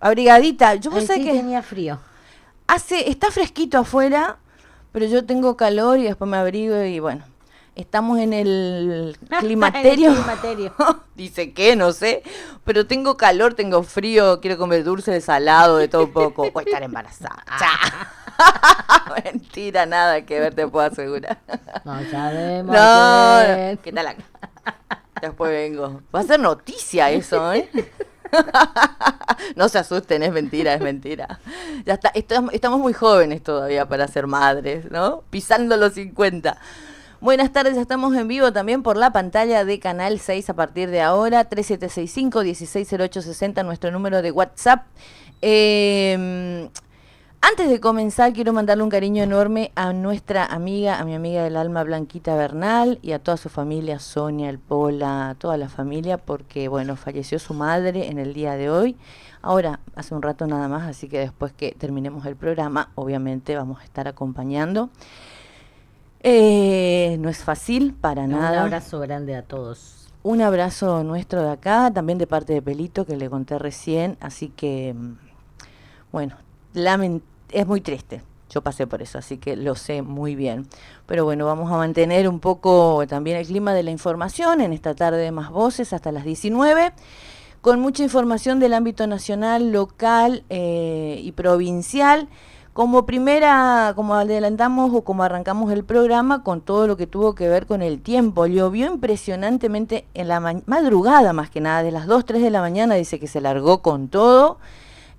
abrigadita. Yo Ay, sé sí, que tenía frío. está fresquito afuera, pero yo tengo calor y después me abrigo y bueno, estamos en el climaterio. En el climaterio. Dice que, no sé, pero tengo calor, tengo frío, quiero comer dulce, salado, de todo un poco. O estar embarazada. Mentira, nada que ver, te puedo asegurar. No sabemos No, qué. ¿qué tal acá? Después vengo. Va a ser noticia eso, ¿eh? No se asusten, es mentira, es mentira. Ya está, estamos muy jóvenes todavía para ser madres, ¿no? Pisando los 50. Buenas tardes, estamos en vivo también por la pantalla de Canal 6 a partir de ahora, 3765-160860, nuestro número de WhatsApp. Antes de comenzar, quiero mandarle un cariño enorme a nuestra amiga, a mi amiga del alma Blanquita Bernal y a toda su familia, Sonia, el Pola, a toda la familia, porque, bueno, falleció su madre en el día de hoy. Ahora, hace un rato nada más, así que después que terminemos el programa, obviamente vamos a estar acompañando. No es fácil para nada. Un abrazo grande a todos. Un abrazo nuestro de acá, también de parte de Pelito, que le conté recién, así que, bueno, es muy triste. Yo pasé por eso, así que lo sé muy bien. Pero bueno, vamos a mantener un poco también el clima de la información en esta tarde de Más Voces hasta las 19, con mucha información del ámbito nacional, local y provincial. Como adelantamos o como arrancamos el programa con todo lo que tuvo que ver con el tiempo. Llovió impresionantemente en la madrugada, más que nada, de las 2, 3 de la mañana, dice que se largó con todo.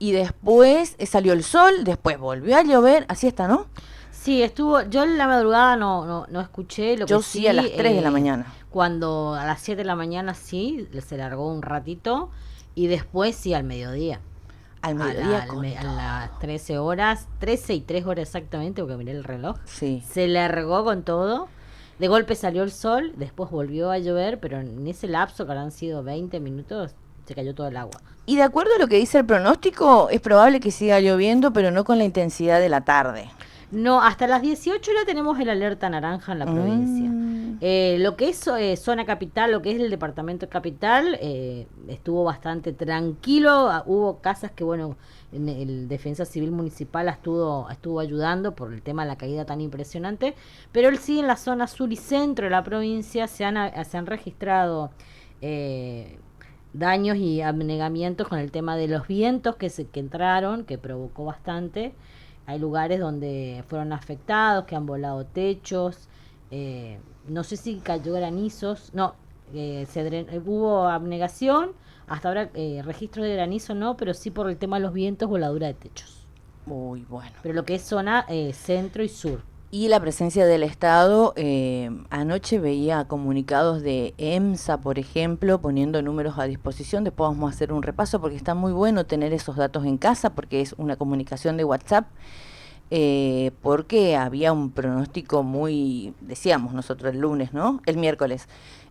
Y después salió el sol, después volvió a llover, así está, ¿no? Sí, yo en la madrugada no escuché. Yo sí a las 3 de la mañana. Cuando a las 7 de la mañana sí, se largó un ratito y después sí al mediodía. Al mediodía a las 13 horas, 13 y 3 horas exactamente, porque miré el reloj. Sí. Se largó con todo. De golpe salió el sol, después volvió a llover, pero en ese lapso, que habrán sido 20 minutos, se cayó todo el agua. Y de acuerdo a lo que dice el pronóstico, es probable que siga lloviendo, pero no con la intensidad de la tarde. No, hasta las 18 ya tenemos el alerta naranja en la provincia. Lo que es zona capital, lo que es el departamento capital, estuvo bastante tranquilo. Hubo casas que, bueno, en el Defensa Civil Municipal estuvo ayudando por el tema de la caída tan impresionante. Pero sí, en la zona sur y centro de la provincia se han registrado daños y abnegamientos con el tema de los vientos que entraron, que provocó bastante. Hay lugares donde fueron afectados, que han volado techos. No sé si cayó granizos. No, hubo abnegación. Hasta ahora registro de granizo no, pero sí por el tema de los vientos, voladura de techos. Muy bueno. Pero lo que es zona centro y sur. Y la presencia del Estado, anoche veía comunicados de EMSA, por ejemplo, poniendo números a disposición. Después vamos a hacer un repaso porque está muy bueno tener esos datos en casa porque es una comunicación de WhatsApp, porque había un pronóstico muy, decíamos nosotros el lunes, ¿no? El miércoles,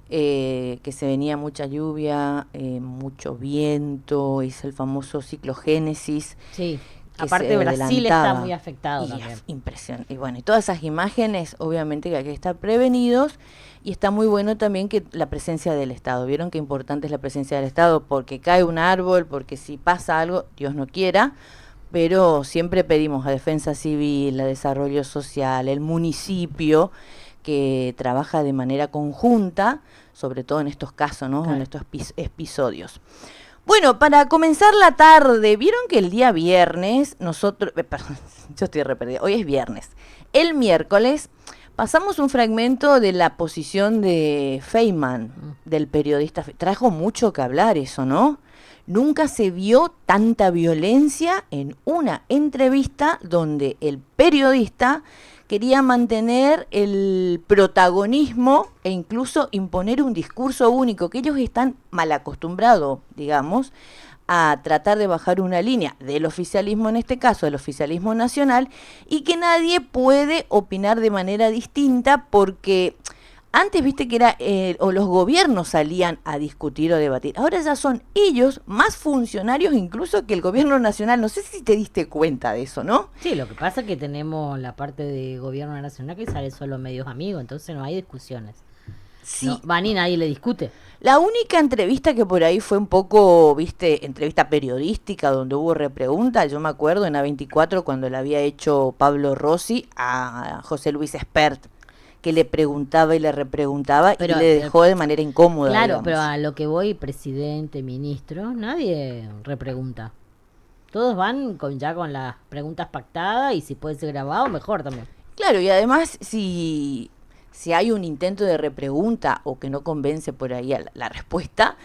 que se venía mucha lluvia, mucho viento, es el famoso ciclogénesis. Sí. Aparte Brasil está muy afectado también. Impresionante. Y bueno, y todas esas imágenes, obviamente que hay que estar prevenidos, y está muy bueno también que la presencia del Estado. ¿Vieron qué importante es la presencia del Estado? Porque cae un árbol, porque si pasa algo, Dios no quiera, pero siempre pedimos a Defensa Civil, a Desarrollo Social, el municipio, que trabaja de manera conjunta, sobre todo en estos casos, ¿no? Claro. En estos episodios. Bueno, para comenzar la tarde, ¿vieron que el día viernes nosotros, perdón, yo estoy re perdida, hoy es viernes, el miércoles pasamos un fragmento de la posición de Feynman, del periodista, trajo mucho que hablar eso, ¿no? Nunca se vio tanta violencia en una entrevista donde el periodista quería mantener el protagonismo e incluso imponer un discurso único, que ellos están mal acostumbrados, digamos, a tratar de bajar una línea del oficialismo, en este caso del oficialismo nacional, y que nadie puede opinar de manera distinta porque antes viste que era o los gobiernos salían a discutir o debatir. Ahora ya son ellos más funcionarios incluso que el gobierno nacional. No sé si te diste cuenta de eso, ¿no? Sí, lo que pasa es que tenemos la parte de gobierno nacional que sale solo medios amigos, entonces no hay discusiones. Sí. No, van y nadie le discute. La única entrevista que por ahí fue un poco, viste, entrevista periodística donde hubo repregunta, yo me acuerdo en A24 cuando la había hecho Pablo Rossi a José Luis Espert, que le preguntaba y le repreguntaba y le dejó de manera incómoda. Claro, digamos. pero a lo que voy, presidente, ministro, nadie repregunta. Todos van ya con las preguntas pactadas y si puede ser grabado, mejor también. Claro, y además si hay un intento de repregunta o que no convence por ahí a la respuesta,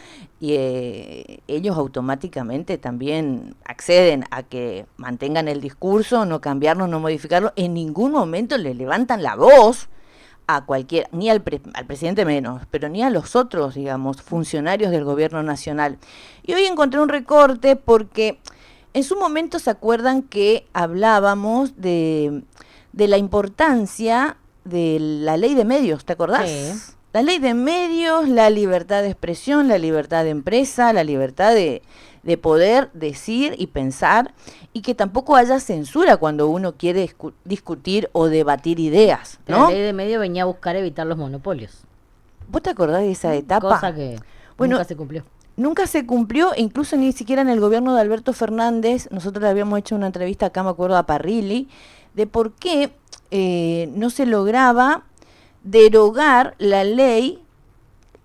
ellos automáticamente también acceden a que mantengan el discurso, no cambiarlo, no modificarlo. En ningún momento le levantan la voz a cualquier, ni al presidente menos, pero ni a los otros, digamos, funcionarios del gobierno nacional. Y hoy encontré un recorte porque en su momento se acuerdan que hablábamos de la importancia de la ley de medios, ¿te acordás? Sí. La ley de medios, la libertad de expresión, la libertad de empresa, la libertad de poder decir y pensar, y que tampoco haya censura cuando uno quiere discutir o debatir ideas, ¿no? La ley de medios venía a buscar evitar los monopolios. ¿Vos te acordás de esa etapa? Cosa que nunca se cumplió. Nunca se cumplió, incluso ni siquiera en el gobierno de Alberto Fernández. Nosotros le habíamos hecho una entrevista acá, me acuerdo, a Parrilli, de por qué no se lograba derogar la ley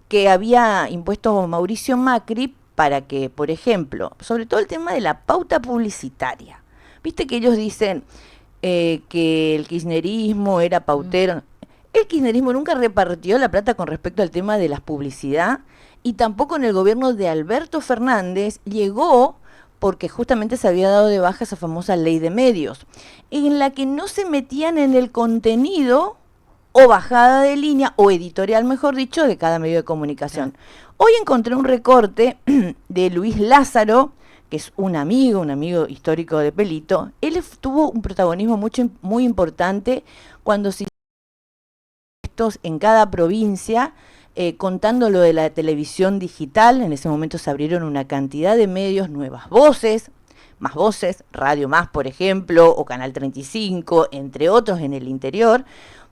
que había impuesto Mauricio Macri para que, por ejemplo, sobre todo el tema de la pauta publicitaria. Viste que ellos dicen que el kirchnerismo era pautero. El kirchnerismo nunca repartió la plata con respecto al tema de la publicidad, y tampoco en el gobierno de Alberto Fernández llegó porque justamente se había dado de baja esa famosa ley de medios, en la que no se metían en el contenido o bajada de línea, o editorial, mejor dicho, de cada medio de comunicación. Hoy encontré un recorte de Luis Lázaro, que es un amigo histórico de Pelito. Él tuvo un protagonismo muy importante cuando se hizo en cada provincia, contando lo de la televisión digital. En ese momento se abrieron una cantidad de medios, nuevas voces, Más Voces, Radio Más, por ejemplo, o Canal 35, entre otros en el interior,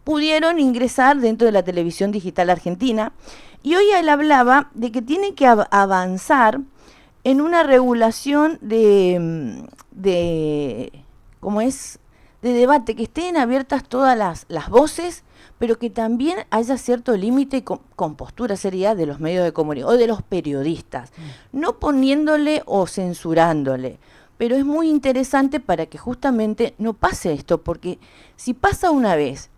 pudieron ingresar dentro de la televisión digital argentina. Y hoy él hablaba de que tiene que avanzar en una regulación de ¿cómo es? De debate, que estén abiertas todas las voces, pero que también haya cierto límite con postura seria de los medios de comunicación o de los periodistas, no poniéndole o censurándole. Pero es muy interesante para que justamente no pase esto, porque si pasa una vez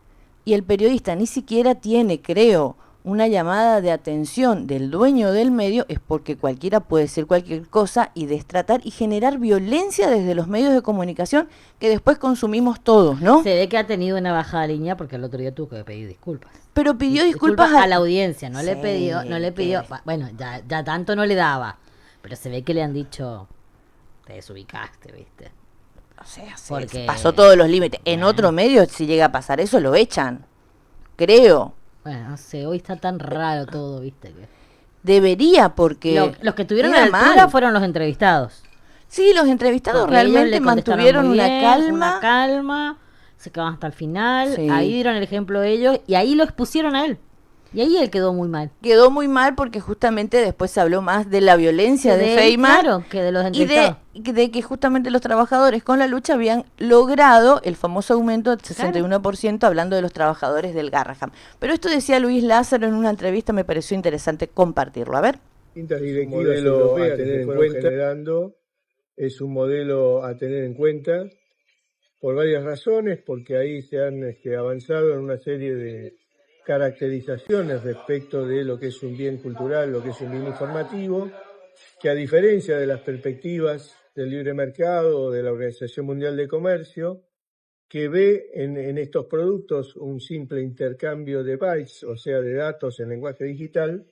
y el periodista ni siquiera tiene, creo, una llamada de atención del dueño del medio, es porque cualquiera puede decir cualquier cosa y destratar y generar violencia desde los medios de comunicación que después consumimos todos, ¿no? Se ve que ha tenido una bajada de línea porque el otro día tuvo que pedir disculpas. Pero pidió disculpas a la audiencia, no sí, le pidió, bueno, ya tanto no le daba, pero se ve que le han dicho, te desubicaste, ¿viste? O sea, porque pasó todos los límites. En otro medio, si llega a pasar eso, lo echan, creo. Bueno, no sé, hoy está tan raro todo, ¿viste? Debería, porque los que tuvieron la altura fueron los entrevistados. Sí, los entrevistados porque realmente mantuvieron una calma, se quedaban hasta el final, sí. Ahí dieron el ejemplo ellos y ahí lo expusieron a él. Y ahí él quedó muy mal. Quedó muy mal porque justamente después se habló más de la violencia de Feynman, claro, que de los entrevistados. Y de que justamente los trabajadores con la lucha habían logrado el famoso aumento del 61%, claro. Hablando de los trabajadores del Garraham. Pero esto decía Luis Lázaro en una entrevista, me pareció interesante compartirlo. A ver. Un modelo a tener en cuenta, es un modelo a tener en cuenta por varias razones, porque ahí se han avanzado en una serie de caracterizaciones respecto de lo que es un bien cultural, lo que es un bien informativo, que a diferencia de las perspectivas del libre mercado o de la Organización Mundial de Comercio, que ve en estos productos un simple intercambio de bytes, o sea, de datos en lenguaje digital,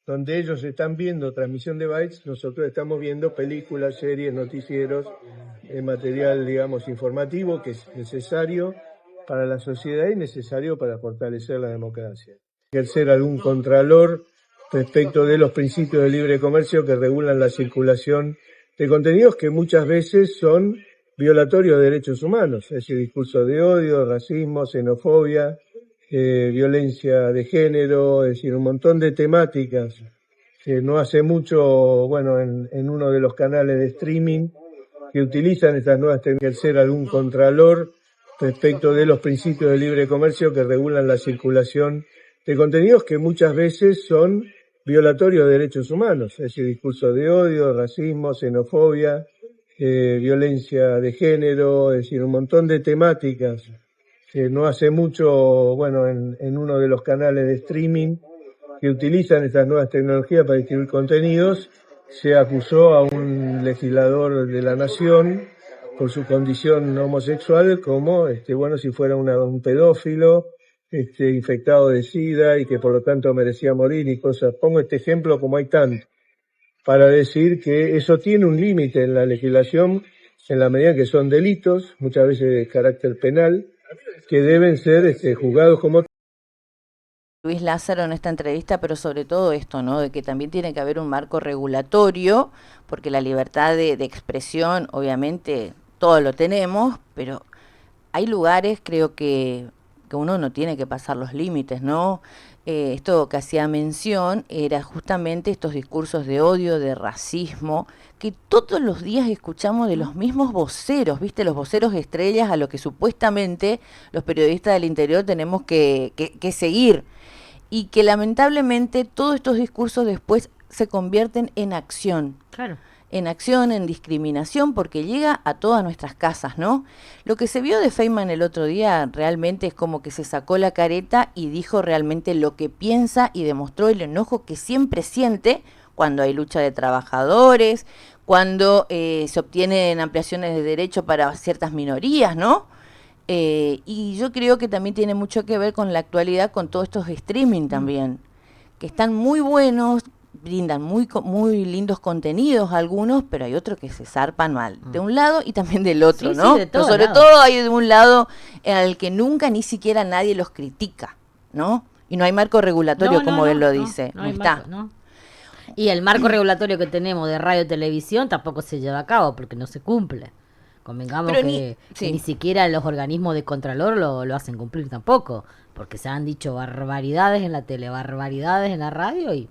donde ellos están viendo transmisión de bytes, nosotros estamos viendo películas, series, noticieros, material, digamos, informativo, que es necesario para la sociedad y necesario para fortalecer la democracia. Ejercer algún contralor respecto de los principios del libre comercio que regulan la circulación de contenidos que muchas veces son violatorios de derechos humanos, es decir, discurso de odio, racismo, xenofobia, violencia de género, es decir, un montón de temáticas. No hace mucho, bueno, en uno de los canales de streaming que utilizan estas nuevas técnicas, ser algún contralor respecto de los principios de libre comercio que regulan la circulación de contenidos que muchas veces son violatorios de derechos humanos, es decir, discursos de odio, racismo, xenofobia, violencia de género, es decir, un montón de temáticas. No hace mucho, bueno, en uno de los canales de streaming que utilizan estas nuevas tecnologías para distribuir contenidos, se acusó a un legislador de la nación por su condición homosexual como, bueno, si fuera un pedófilo, infectado de SIDA y que por lo tanto merecía morir y cosas. Pongo este ejemplo como hay tanto, para decir que eso tiene un límite en la legislación en la medida que son delitos, muchas veces de carácter penal, que deben ser juzgados como Luis Lázaro en esta entrevista, pero sobre todo esto, ¿no? De que también tiene que haber un marco regulatorio, porque la libertad de expresión, obviamente, todo lo tenemos, pero hay lugares, creo que uno no tiene que pasar los límites, ¿no? Esto que hacía mención era justamente estos discursos de odio, de racismo, que todos los días escuchamos de los mismos voceros, ¿viste? Los voceros estrellas a los que supuestamente los periodistas del interior tenemos que seguir. Y que lamentablemente todos estos discursos después se convierten en acción. Claro. En acción, en discriminación, porque llega a todas nuestras casas, ¿no? Lo que se vio de Feynman el otro día realmente es como que se sacó la careta y dijo realmente lo que piensa y demostró el enojo que siempre siente cuando hay lucha de trabajadores, cuando se obtienen ampliaciones de derecho para ciertas minorías, ¿no? Y yo creo que también tiene mucho que ver con la actualidad, con todos estos streaming también, que están muy buenos, brindan muy lindos contenidos algunos, pero hay otros que se zarpan mal, de un lado y también del otro, sí, ¿no? Sí, de pero sobre todo hay de un lado al que nunca ni siquiera nadie los critica, ¿no? Y no hay marco regulatorio, como él lo dice, no está. Marco, no. Y el marco regulatorio que tenemos de radio y televisión tampoco se lleva a cabo porque no se cumple. Convengamos que ni siquiera los organismos de contralor lo hacen cumplir tampoco, porque se han dicho barbaridades en la tele, barbaridades en la radio y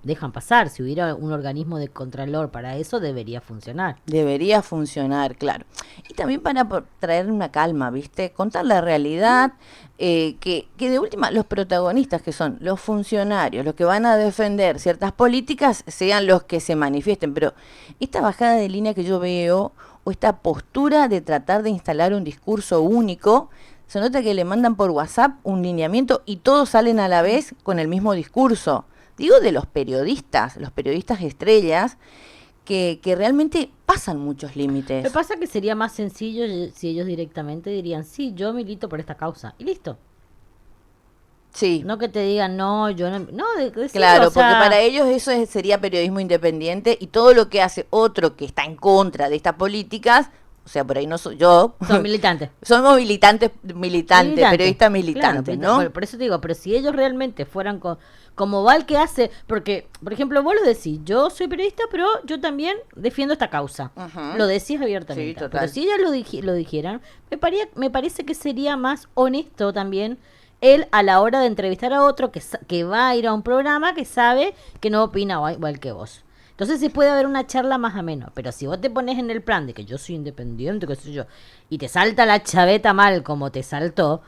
dejan pasar. Si hubiera un organismo de contralor para eso, debería funcionar. Debería funcionar, claro. Y también para traer una calma, ¿viste? Contar la realidad, que de última los protagonistas, que son los funcionarios, los que van a defender ciertas políticas, sean los que se manifiesten. Pero esta bajada de línea que yo veo, o esta postura de tratar de instalar un discurso único, se nota que le mandan por WhatsApp un lineamiento y todos salen a la vez con el mismo discurso. Digo de los periodistas estrellas, que realmente pasan muchos límites. Lo que pasa es que sería más sencillo si ellos directamente dirían, sí, yo milito por esta causa, y listo. Sí. No que te digan, no, yo no... decirlo, claro, porque para ellos eso sería periodismo independiente y todo lo que hace otro que está en contra de estas políticas, o sea, por ahí no soy yo. Son militantes. Somos militantes, periodistas militantes, claro, ¿no? Por eso te digo, pero si ellos realmente fueran como va el que hace, porque, por ejemplo, vos lo decís, yo soy periodista, pero yo también defiendo esta causa. Uh-huh. Lo decís abiertamente. Sí, total. Pero si ellas lo dijeran, me parece que sería más honesto también él a la hora de entrevistar a otro que va a ir a un programa que sabe que no opina igual que vos. Entonces sí puede haber una charla más amena, pero si vos te pones en el plan de que yo soy independiente, qué sé yo, y te salta la chaveta mal como te saltó,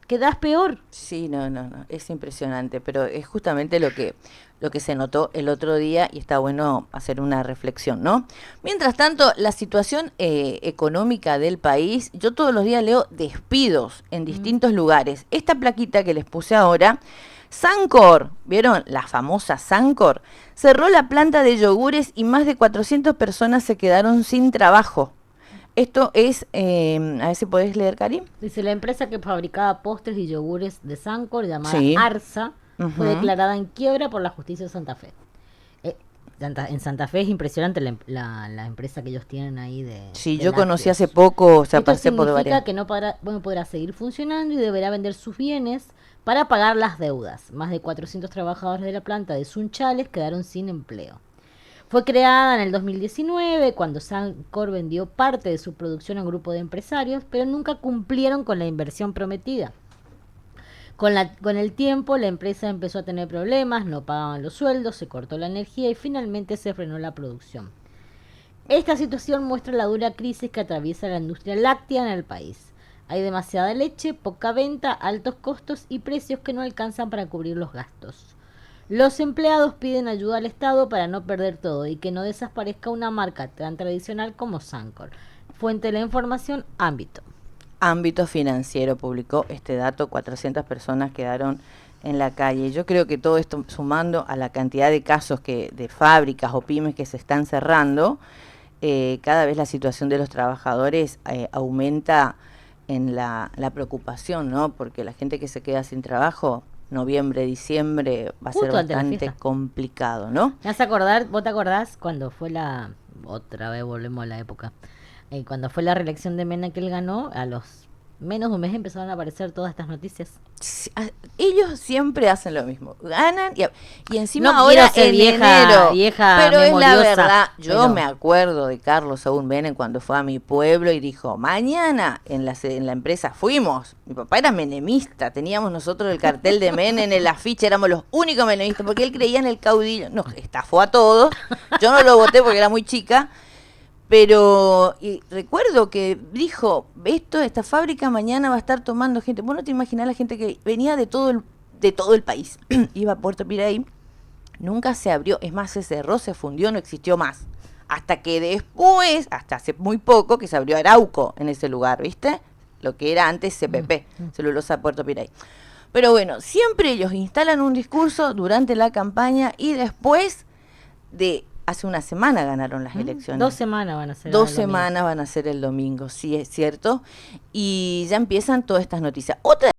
quedás peor. Sí, no, es impresionante, pero es justamente lo que se notó el otro día y está bueno hacer una reflexión, ¿no? Mientras tanto, la situación económica del país, yo todos los días leo despidos en distintos lugares. Esta plaquita que les puse ahora, Sancor, ¿vieron? La famosa Sancor, cerró la planta de yogures y más de 400 personas se quedaron sin trabajo. Esto es, a ver si podés leer, Karim. Dice, la empresa que fabricaba postres y yogures de Sancor, llamada Arsa, fue declarada en quiebra por la justicia de Santa Fe. En Santa Fe es impresionante la empresa que ellos tienen ahí de... Sí, de yo lácteos. conocí hace poco, o sea, Esto pasé por significa varias. que no podrá seguir funcionando y deberá vender sus bienes para pagar las deudas. Más de 400 trabajadores de la planta de Sunchales quedaron sin empleo. Fue creada en el 2019 cuando Sancor vendió parte de su producción a un grupo de empresarios, pero nunca cumplieron con la inversión prometida. Con el tiempo la empresa empezó a tener problemas, no pagaban los sueldos, se cortó la energía y finalmente se frenó la producción. Esta situación muestra la dura crisis que atraviesa la industria láctea en el país. Hay demasiada leche, poca venta, altos costos y precios que no alcanzan para cubrir los gastos. Los empleados piden ayuda al Estado para no perder todo y que no desaparezca una marca tan tradicional como Sancor. Fuente de la información, Ámbito. Ámbito Financiero publicó este dato, 400 personas quedaron en la calle. Yo creo que todo esto, sumando a la cantidad de casos de fábricas o pymes que se están cerrando, cada vez la situación de los trabajadores aumenta en la preocupación, ¿no? Porque la gente que se queda sin trabajo, noviembre, diciembre, va a ser bastante complicado, ¿no? ¿Vos te acordás cuando fue otra vez volvemos a la época, cuando fue la reelección de Menem que él ganó, a los menos de un mes empezaron a aparecer todas estas noticias? Sí, ellos siempre hacen lo mismo, ganan y encima no ahora en enero, pero es la verdad, pero me acuerdo de Carlos Saúl Menem cuando fue a mi pueblo y dijo, mañana en la empresa fuimos, mi papá era menemista, teníamos nosotros el cartel de Menem en el afiche, éramos los únicos menemistas, porque él creía en el caudillo, nos estafó a todos, yo no lo voté porque era muy chica. Pero recuerdo que dijo, esta fábrica mañana va a estar tomando gente. Vos no te imaginás la gente que venía de todo el país. Iba a Puerto Piraí, nunca se abrió, es más, se cerró, se fundió, no existió más. Hasta que después, hasta hace muy poco, que se abrió Arauco en ese lugar, ¿viste? Lo que era antes CPP, Celulosa Puerto Piraí. Pero bueno, siempre ellos instalan un discurso durante la campaña y después hace una semana ganaron las elecciones. 2 semanas van a ser. 2 semanas van a ser el domingo, sí, es cierto. Y ya empiezan todas estas noticias. Otra